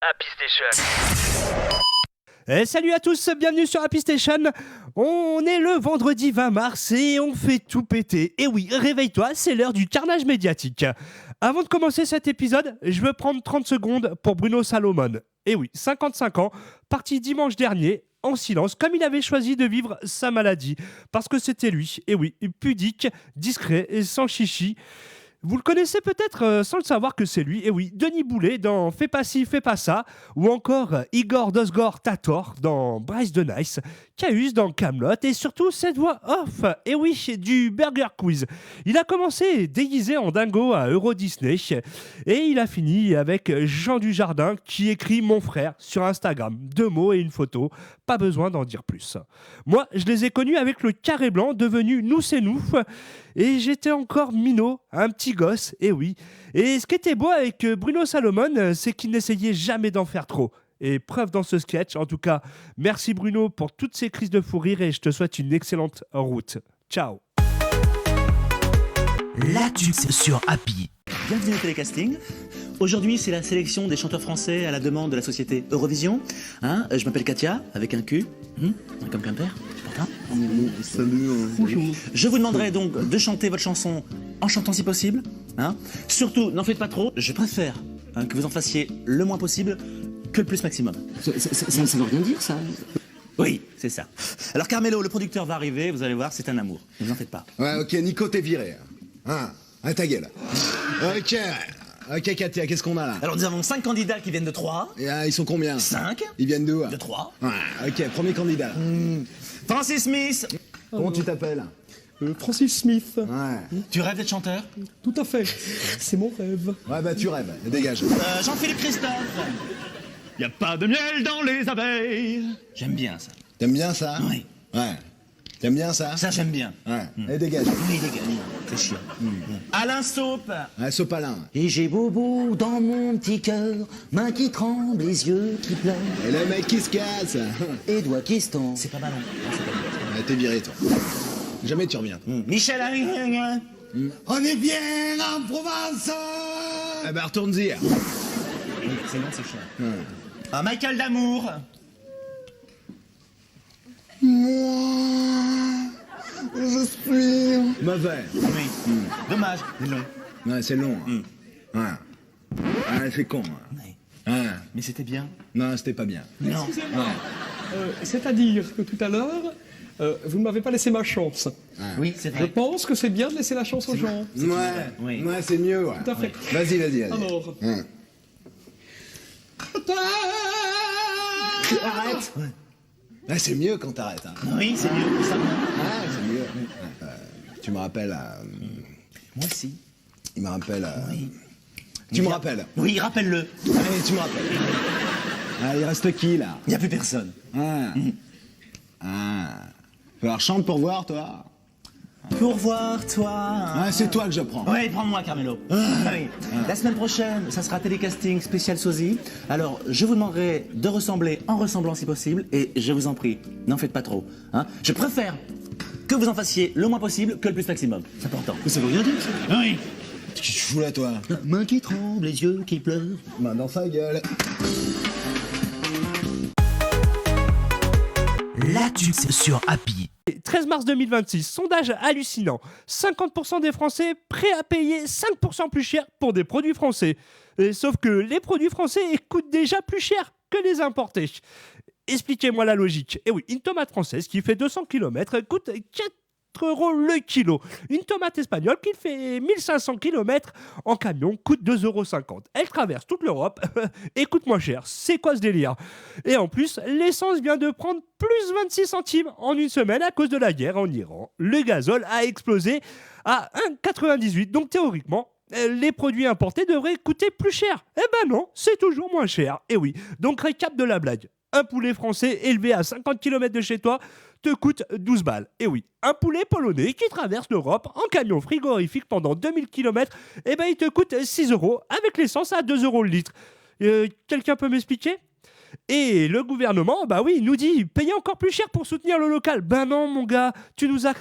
Happy Station. Salut à tous, bienvenue sur Happy Station. On est le vendredi 20 mars et on fait tout péter. Et oui, réveille-toi, c'est l'heure du carnage médiatique. Avant de commencer cet épisode, je veux prendre 30 secondes pour Bruno Salomon. Et oui, 55 ans, parti dimanche dernier, en silence, comme il avait choisi de vivre sa maladie. Parce que c'était lui, et oui, pudique, discret et sans chichi. Vous le connaissez peut-être sans le savoir que c'est lui, et oui, Denis Boulet dans Fais pas ci, fais pas ça, ou encore Igor Dosgor Tator dans Bryce de Nice, Cahus dans Kaamelott, et surtout cette voix off, et oui, du Burger Quiz. Il a commencé déguisé en dingo à Euro Disney, et il a fini avec Jean Dujardin qui écrit Mon frère sur Instagram. 2 mots et une photo, pas besoin d'en dire plus. Moi, je les ai connus avec le carré blanc devenu Nous c'est nous, et j'étais encore minot, un petit gosse, et oui. Et ce qui était beau avec Bruno Salomon, c'est qu'il n'essayait jamais d'en faire trop. Et preuve dans ce sketch, en tout cas, merci Bruno pour toutes ces crises de fou rire et je te souhaite une excellente route. Ciao. La tuque sur Happy. Bienvenue au télécasting. Aujourd'hui, c'est la sélection des chanteurs français à la demande de la société Eurovision. Je m'appelle Katia, avec un Q, comme Quimper. Salut. Bonjour. Je vous demanderai donc de chanter votre chanson en chantant si possible. Surtout, n'en faites pas trop. Je préfère que vous en fassiez le moins possible que le plus maximum. Ça veut rien dire, ça. Oui, c'est ça. Alors Carmelo, le producteur, va arriver. Vous allez voir, c'est un amour. Ne vous en faites pas. Ouais, ok, Nico, t'es viré. Ta gueule. Ok, Katia, qu'est-ce qu'on a là? Alors nous avons 5 candidats qui viennent de 3. Et, ils sont combien? 5. Ils viennent d'où? De 3. Ouais, ok, premier candidat. Francis Smith. Comment tu t'appelles? Francis Smith. Ouais. Tu rêves d'être chanteur? Tout à fait. C'est mon rêve. Ouais, bah tu rêves, dégage. Jean-Philippe Christophe. Y a pas de miel dans les abeilles. J'aime bien ça. T'aimes bien ça? Oui. Ouais. T'aimes bien ça? Ça j'aime bien. Ouais. Et dégage. Oui, les gars, c'est chiant. Alain Saupe. Ouais, Sopalin. Et j'ai bobo dans mon petit cœur, main qui tremble, les yeux qui pleurent, Et le mec qui se casse. et doigts qui se tendent. C'est pas mal. Ouais, t'es viré, toi. Jamais tu reviens. Michel Harry. On est bien en Provence. Eh ben, retourne-y. C'est long, c'est chiant. Michael Damour. Je suis mauvais. Oui. Dommage, c'est long. Ouais, c'est long. Ouais. Ouais, c'est con. Oui. Ouais. Mais c'était bien. Non, c'était pas bien. Non. C'est-à-dire que tout à l'heure, vous ne m'avez pas laissé ma chance. Oui, c'est Je vrai. pense que c'est bien de laisser la chance aux gens. Ouais, Oui. ouais, c'est mieux. Ouais. Tout à fait. Vas-y. Alors, Arrête. Ouais, c'est mieux quand t'arrêtes. Hein. Oui, c'est mieux. Ça. Ouais, c'est mieux. Tu me rappelles. Moi aussi. Il me rappelle. Oui. Tu me rappelles. Oui, rappelle-le. Allez, tu me rappelles. Ah, il reste qui là? Il n'y a plus personne. Alors chante pour voir, toi. Pour voir toi. Ouais, c'est toi que je prends. Ouais, prends-moi, Carmelo. Oui. La semaine prochaine, ça sera télécasting spécial sosie. Alors, je vous demanderai de ressembler en ressemblant si possible. Et je vous en prie, n'en faites pas trop. Je préfère que vous en fassiez le moins possible que le plus maximum. C'est important. Mais ça veut rien dire, ça. Oui. Qu'est-ce que tu fous là, toi? Main qui tremble, les yeux qui pleurent. Main dans sa gueule. La tuque sur Happy. 13 mars 2026, sondage hallucinant. 50% des Français prêts à payer 5% plus cher pour des produits français. Sauf que les produits français coûtent déjà plus cher que les importés. Expliquez-moi la logique. Et oui, une tomate française qui fait 200 km coûte 4 € le kilo. Une tomate espagnole qui fait 1500 km en camion coûte 2,50 €. Elle traverse toute l'Europe et coûte moins cher. C'est quoi ce délire? Et en plus, l'essence vient de prendre plus 26 centimes en une semaine à cause de la guerre en Iran. Le gazole a explosé à 1,98 €. Donc théoriquement, les produits importés devraient coûter plus cher. Eh ben non, c'est toujours moins cher. Et oui, donc récap de la blague. Un poulet français élevé à 50 km de chez toi te coûte 12 balles. Et oui, un poulet polonais qui traverse l'Europe en camion frigorifique pendant 2000 km, eh ben il te coûte 6 € avec l'essence à 2 € le litre. Quelqu'un peut m'expliquer? Et le gouvernement, bah oui, nous dit payer encore plus cher pour soutenir le local. Ben non, mon gars, tu nous as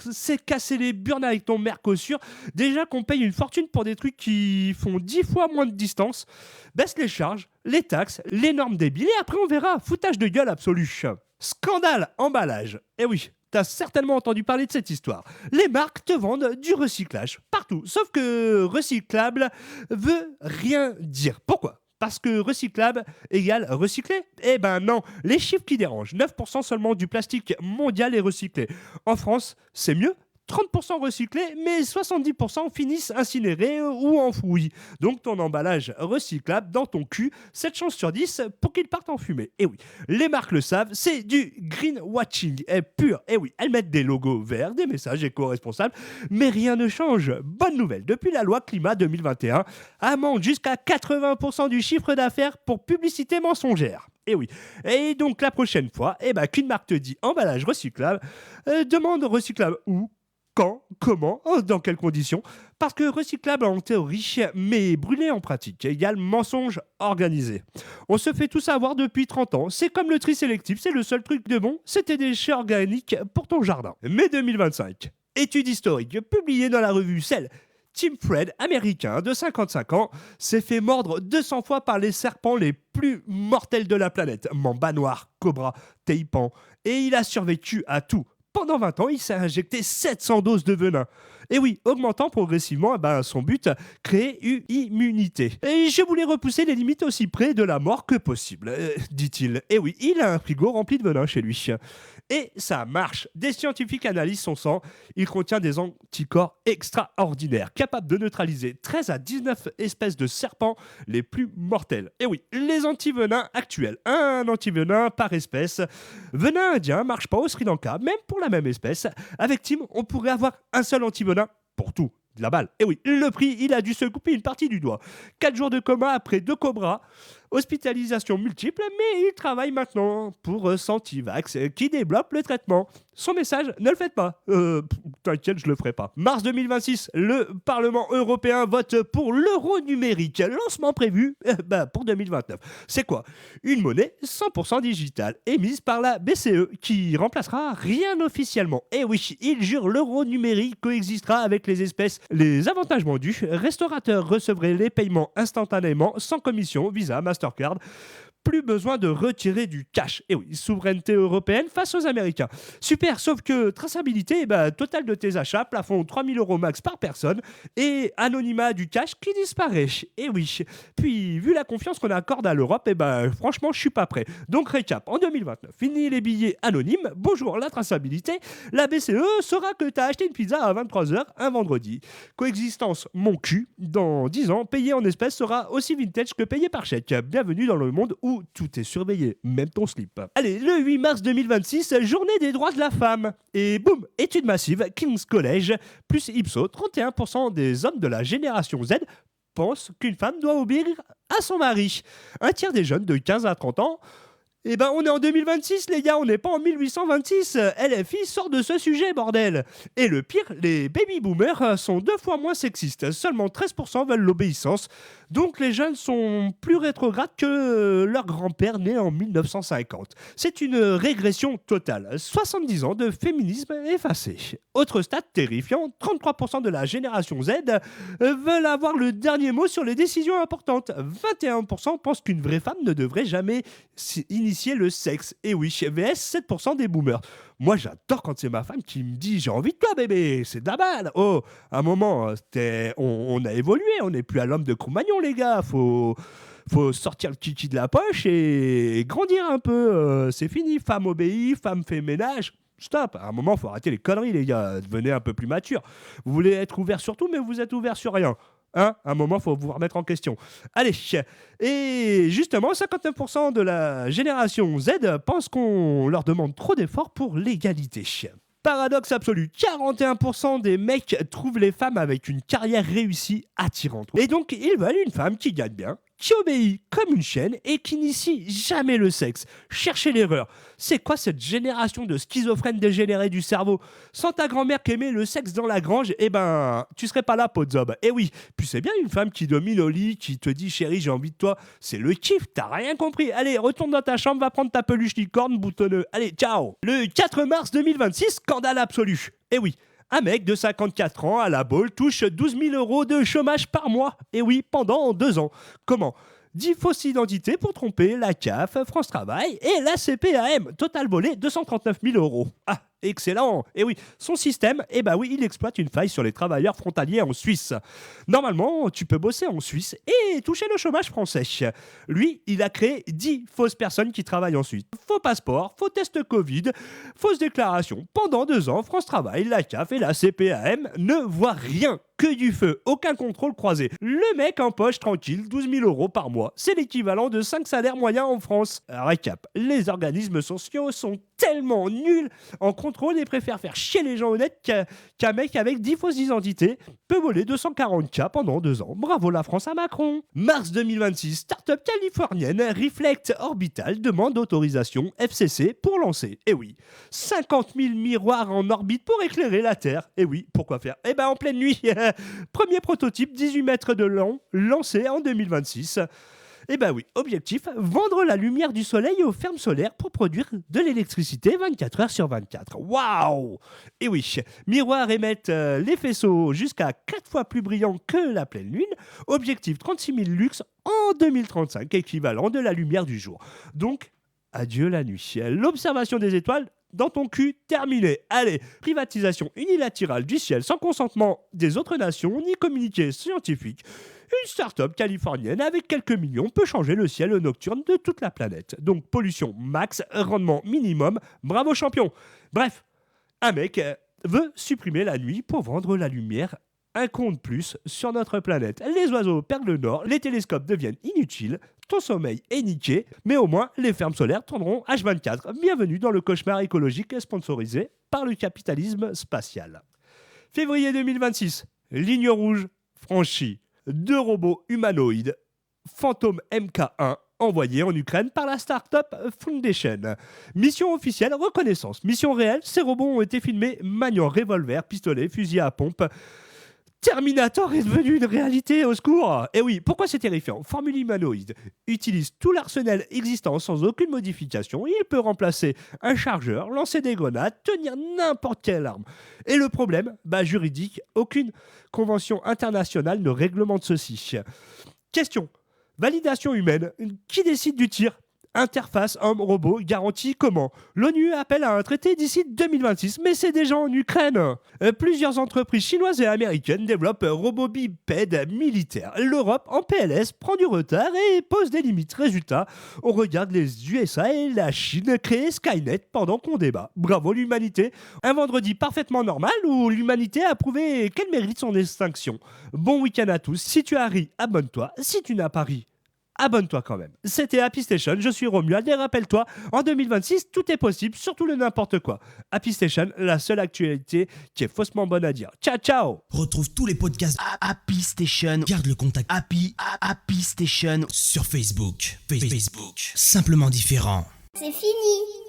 cassé les burnes avec ton Mercosur. Déjà qu'on paye une fortune pour des trucs qui font 10 fois moins de distance. Baisse les charges, les taxes, les normes débiles, et après on verra. Foutage de gueule absolu. Scandale emballage. Eh oui, t'as certainement entendu parler de cette histoire. Les marques te vendent du recyclage partout. Sauf que recyclable veut rien dire. Pourquoi ? Parce que recyclable égale recyclé ? Eh ben non, les chiffres qui dérangent. 9% seulement du plastique mondial est recyclé. En France, c'est mieux ? 30% recyclés, mais 70% finissent incinérés ou enfouis. Donc ton emballage recyclable dans ton cul, 7 chances sur 10 pour qu'il parte en fumée. Et oui, les marques le savent, c'est du greenwashing pur. Et oui, elles mettent des logos verts, des messages éco-responsables, mais rien ne change. Bonne nouvelle, depuis la loi climat 2021, amende jusqu'à 80% du chiffre d'affaires pour publicité mensongère. Et oui. Et donc la prochaine fois, qu'une marque te dit emballage recyclable, demande recyclable où ? Quand, comment, dans quelles conditions ? Parce que recyclable en théorie, mais brûlé en pratique, égale mensonge organisé. On se fait tous avoir depuis 30 ans, c'est comme le tri sélectif, c'est le seul truc de bon, c'était des déchets organiques pour ton jardin. Mai 2025, étude historique publiée dans la revue Cell. Tim Fred, américain de 55 ans, s'est fait mordre 200 fois par les serpents les plus mortels de la planète. Mamba noir, cobra, taipan, et il a survécu à tout. Pendant 20 ans, il s'est injecté 700 doses de venin. Et oui, augmentant progressivement son but, créer une immunité. Et je voulais repousser les limites aussi près de la mort que possible, dit-il. Et oui, il a un frigo rempli de venin chez lui. Et ça marche. Des scientifiques analysent son sang. Il contient des anticorps extraordinaires, capables de neutraliser 13 à 19 espèces de serpents les plus mortels. Et oui, les antivenins actuels. Un antivenin par espèce. Venin indien marche pas au Sri Lanka, même pour la même espèce. Avec Tim, on pourrait avoir un seul antivenin pour tout. De la balle. Et oui, le prix, il a dû se couper une partie du doigt. 4 jours de coma après 2 cobras. Hospitalisation multiple, mais il travaille maintenant pour Santivax qui développe le traitement. Son message, ne le faites pas. T'inquiète, je le ferai pas. Mars 2026, le Parlement européen vote pour l'euro numérique. Lancement prévu pour 2029. C'est quoi ? Une monnaie 100% digitale émise par la BCE qui remplacera rien officiellement. Et oui, il jure l'euro numérique coexistera avec les espèces. Les avantages vendus, restaurateurs recevraient les paiements instantanément sans commission, Visa, Mastercard. Plus besoin de retirer du cash. Et oui, souveraineté européenne face aux Américains. Super, sauf que traçabilité, total de tes achats, plafond 3 000 € max par personne et anonymat du cash qui disparaît. Et oui, puis vu la confiance qu'on accorde à l'Europe, franchement, je suis pas prêt. Donc récap, en 2029, fini les billets anonymes, bonjour la traçabilité, la BCE saura que t'as acheté une pizza à 23h un vendredi. Coexistence, mon cul, dans 10 ans, payer en espèces sera aussi vintage que payer par chèque. Bienvenue dans le monde où tout est surveillé, même ton slip. Allez, le 8 mars 2026, journée des droits de la femme. Et boum, étude massive, King's College, plus Ipsos, 31% des hommes de la génération Z pensent qu'une femme doit obéir à son mari. Un tiers des jeunes de 15 à 30 ans. On est en 2026, les gars, on n'est pas en 1826. LFI sort de ce sujet, bordel. Et le pire, les baby-boomers sont 2 fois moins sexistes. Seulement 13% veulent l'obéissance. Donc les jeunes sont plus rétrogrades que leur grand-père né en 1950. C'est une régression totale. 70 ans de féminisme effacé. Autre stat terrifiant, 33% de la génération Z veulent avoir le dernier mot sur les décisions importantes. 21% pensent qu'une vraie femme ne devrait jamais initier le sexe. Et oui, VS 7% des boomers. Moi, j'adore quand c'est ma femme qui me dit « J'ai envie de toi, bébé !» C'est de la balle. Oh, à un moment, on a évolué. On n'est plus à l'homme de Cro-Magnon, les gars. Faut sortir le kiki de la poche et grandir un peu. C'est fini. Femme obéit, femme fait ménage. Stop. À un moment, il faut arrêter les conneries, les gars. Devenez un peu plus mature. Vous voulez être ouvert sur tout, mais vous êtes ouvert sur rien. À un moment, il faut vous remettre en question. Allez, et justement, 59% de la génération Z pensent qu'on leur demande trop d'efforts pour l'égalité. Paradoxe absolu, 41% des mecs trouvent les femmes avec une carrière réussie attirante. Et donc, ils veulent une femme qui gagne bien, qui obéit comme une chienne et qui n'initie jamais le sexe. Cherchez l'erreur. C'est quoi cette génération de schizophrènes dégénérés du cerveau? Sans ta grand-mère qui aimait le sexe dans la grange, eh ben, tu serais pas là, Podzob. Eh oui, puis c'est bien une femme qui domine au lit, qui te dit chérie, j'ai envie de toi. C'est le kiff, t'as rien compris. Allez, retourne dans ta chambre, va prendre ta peluche licorne boutonneux. Allez, ciao. Le 4 mars 2026, scandale absolu. Eh oui. Un mec de 54 ans à la Baule touche 12 000 € de chômage par mois. Et oui, pendant 2 ans. Comment ? 10 fausses identités pour tromper la CAF, France Travail et la CPAM. Total volé 239 000 €. Ah, excellent. Et oui, son système, eh ben oui, il exploite une faille sur les travailleurs frontaliers en Suisse. Normalement, tu peux bosser en Suisse et toucher le chômage français. Lui, il a créé 10 fausses personnes qui travaillent en Suisse. Faux passeport, faux test Covid, fausse déclaration. Pendant 2 ans, France Travail, la CAF et la CPAM ne voient rien. Que du feu, aucun contrôle croisé. Le mec en poche tranquille, 12 000 € par mois. C'est l'équivalent de 5 salaires moyens en France. Récap, les organismes sociaux sont tellement nuls en contrôle et préfèrent faire chier les gens honnêtes qu'un mec avec 10 fausses identités peut voler 240K pendant 2 ans. Bravo la France à Macron. Mars 2026, start-up californienne Reflect Orbital demande autorisation FCC pour lancer. Et oui, 50 000 miroirs en orbite pour éclairer la Terre. Et oui, pourquoi faire ? Eh ben en pleine nuit. Premier prototype, 18 mètres de long, lancé en 2026. Eh ben oui, objectif, vendre la lumière du soleil aux fermes solaires pour produire de l'électricité 24 heures sur 24. Waouh! Et oui, miroirs émettent les faisceaux jusqu'à 4 fois plus brillants que la pleine lune. Objectif, 36 000 lux en 2035, équivalent de la lumière du jour. Donc, adieu la nuit. L'observation des étoiles dans ton cul, terminé. Allez, privatisation unilatérale du ciel sans consentement des autres nations ni communiqué scientifique. Une start-up californienne avec quelques millions peut changer le ciel nocturne de toute la planète. Donc pollution max, rendement minimum, bravo champion. Bref, un mec veut supprimer la nuit pour vendre la lumière. Un con de plus sur notre planète. Les oiseaux perdent le nord, les télescopes deviennent inutiles, ton sommeil est niqué, mais au moins les fermes solaires tourneront H24. Bienvenue dans le cauchemar écologique sponsorisé par le capitalisme spatial. Février 2026, ligne rouge franchie. 2 robots humanoïdes, Phantom MK1, envoyés en Ukraine par la start-up Foundation. Mission officielle, reconnaissance. Mission réelle, ces robots ont été filmés maniant revolver, pistolet, fusil à pompe. Terminator est devenu une réalité, au secours. Et oui, pourquoi c'est terrifiant ? Formule humanoïde utilise tout l'arsenal existant sans aucune modification. Il peut remplacer un chargeur, lancer des grenades, tenir n'importe quelle arme. Et le problème ? Juridique, aucune convention internationale ne réglemente ceci. Question. Validation humaine. Qui décide du tir ? Interface homme-robot garantie comment ? L'ONU appelle à un traité d'ici 2026, mais c'est déjà en Ukraine. Plusieurs entreprises chinoises et américaines développent robots bipèdes militaires. L'Europe, en PLS, prend du retard et pose des limites. Résultat, on regarde les USA et la Chine créer Skynet pendant qu'on débat. Bravo l'humanité. Un vendredi parfaitement normal où l'humanité a prouvé qu'elle mérite son extinction. Bon week-end à tous. Si tu as ri, abonne-toi. Si tu n'as pas ri, abonne-toi quand même. C'était Happy Station, je suis Romuald et rappelle-toi, en 2026, tout est possible, surtout le n'importe quoi. Happy Station, la seule actualité qui est faussement bonne à dire. Ciao, ciao. Retrouve tous les podcasts Happy Station. Garde le contact Happy Station sur Facebook. Facebook. Simplement différent. C'est fini.